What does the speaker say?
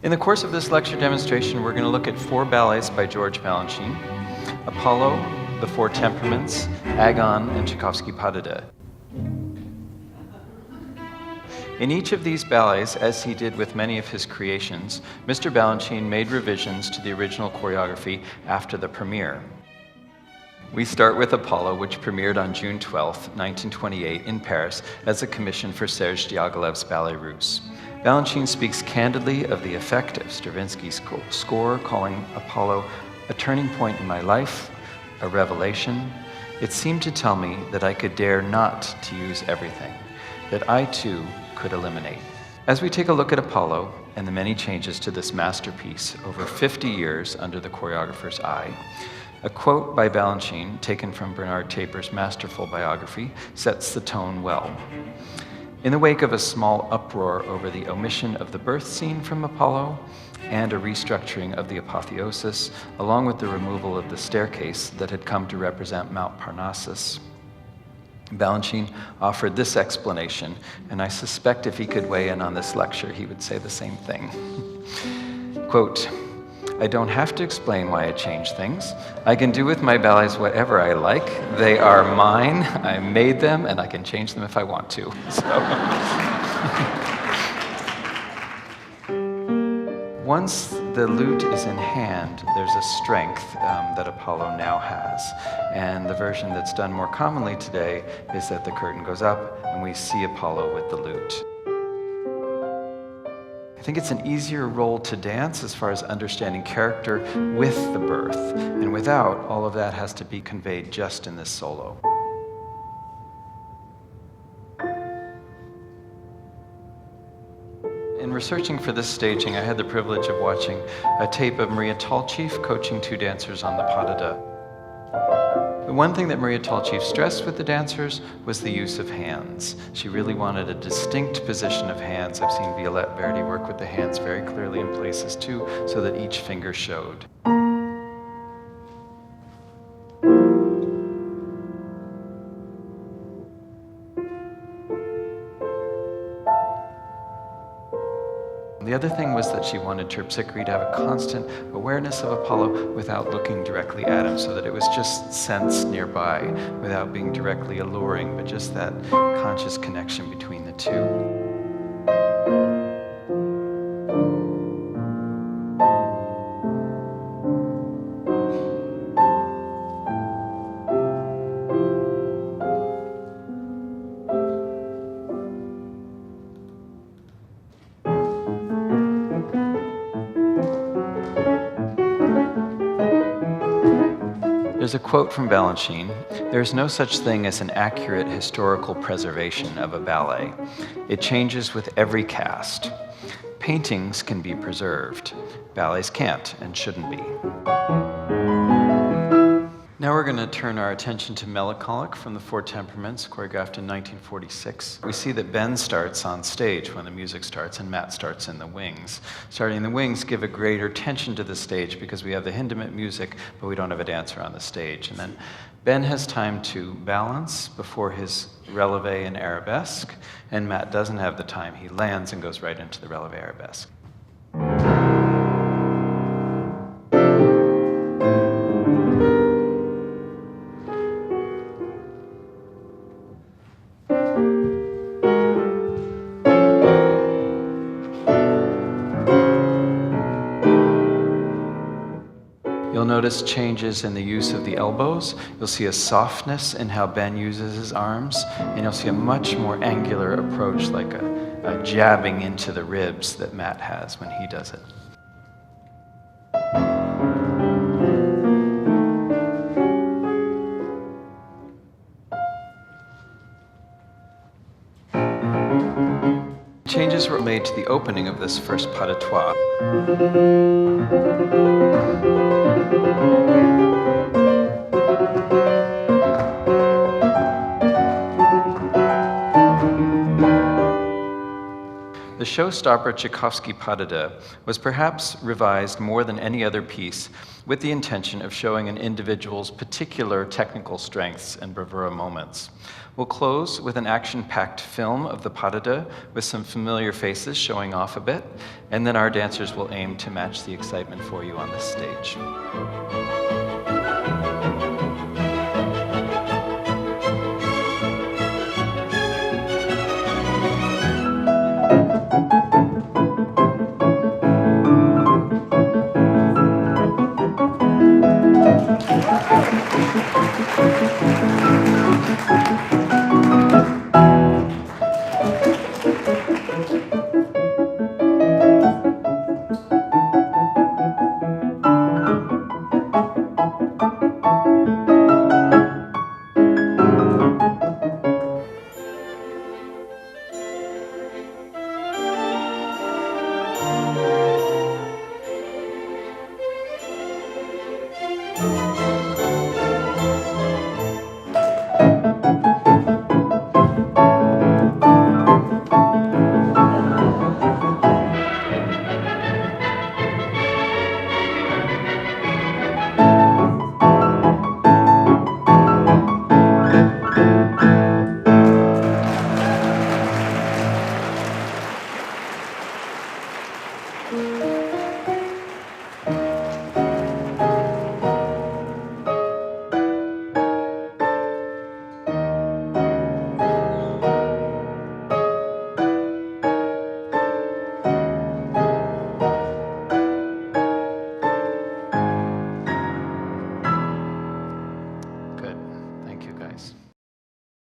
In the course of this lecture demonstration, we're going to look at 4 ballets by George Balanchine: Apollo, the Four Temperaments, Agon, and Tchaikovsky Pas de Deux. In each of these ballets, as he did with many of his creations, Mr. Balanchine made revisions to the original choreography after the premiere. We start with Apollo, which premiered on June 12, 1928 in Paris as a commission for Serge Diaghilev's Ballet Russe. Balanchine speaks candidly of the effect of Stravinsky's score, calling Apollo a turning point in my life, a revelation. It seemed to tell me that I could dare not to use everything, that I too could eliminate. As we take a look at Apollo and the many changes to this masterpiece over 50 years under the choreographer's eye, a quote by Balanchine, taken from Bernard Taper's masterful biography, sets the tone well. In the wake of a small uproar over the omission of the birth scene from Apollo and a restructuring of the apotheosis, along with the removal of the staircase that had come to represent Mount Parnassus, Balanchine offered this explanation, and I suspect if he could weigh in on this lecture, he would say the same thing. Quote, I don't have to explain why I change things. I can do with my ballets whatever I like. They are mine. I made them, and I can change them if I want to. Once the lute is in hand, there's a strength that Apollo now has. And the version that's done more commonly today is that the curtain goes up and we see Apollo with the lute. I think it's an easier role to dance as far as understanding character with the birth, and without, all of that has to be conveyed just in this solo. In researching for this staging, I had the privilege of watching a tape of Maria Chapman coaching 2 dancers on the Pas de Deux. The one thing that Maria Chapman stressed with the dancers was the use of hands. She really wanted a distinct position of hands. I've seen Violette Verdi work with the hands very clearly in places too, so that each finger showed. The other thing was that she wanted Terpsichore to have a constant awareness of Apollo without looking directly at him, so that it was just sense nearby, without being directly alluring, but just that conscious connection between the two. There's a quote from Balanchine: "There is no such thing as an accurate historical preservation of a ballet. It changes with every cast. Paintings can be preserved. Ballets can't and shouldn't be." Now we're going to turn our attention to Melancholic from the Four Temperaments, choreographed in 1946. We see that Ben starts on stage when the music starts, and Matt starts in the wings. Starting in the wings give a greater tension to the stage because we have the Hindemith music, but we don't have a dancer on the stage. And then Ben has time to balance before his releve and arabesque, and Matt doesn't have the time. He lands and goes right into the releve arabesque. You'll notice changes in the use of the elbows. You'll see a softness in how Ben uses his arms, and you'll see a much more angular approach, like a jabbing into the ribs that Matt has when he does it. Changes were made to the opening of this first pas de trois. the showstopper Tchaikovsky Pas de Deux was perhaps revised more than any other piece with the intention of showing an individual's particular technical strengths and bravura moments. We'll close with an action-packed film of the Pas de Deux with some familiar faces showing off a bit, and then our dancers will aim to match the excitement for you on the stage.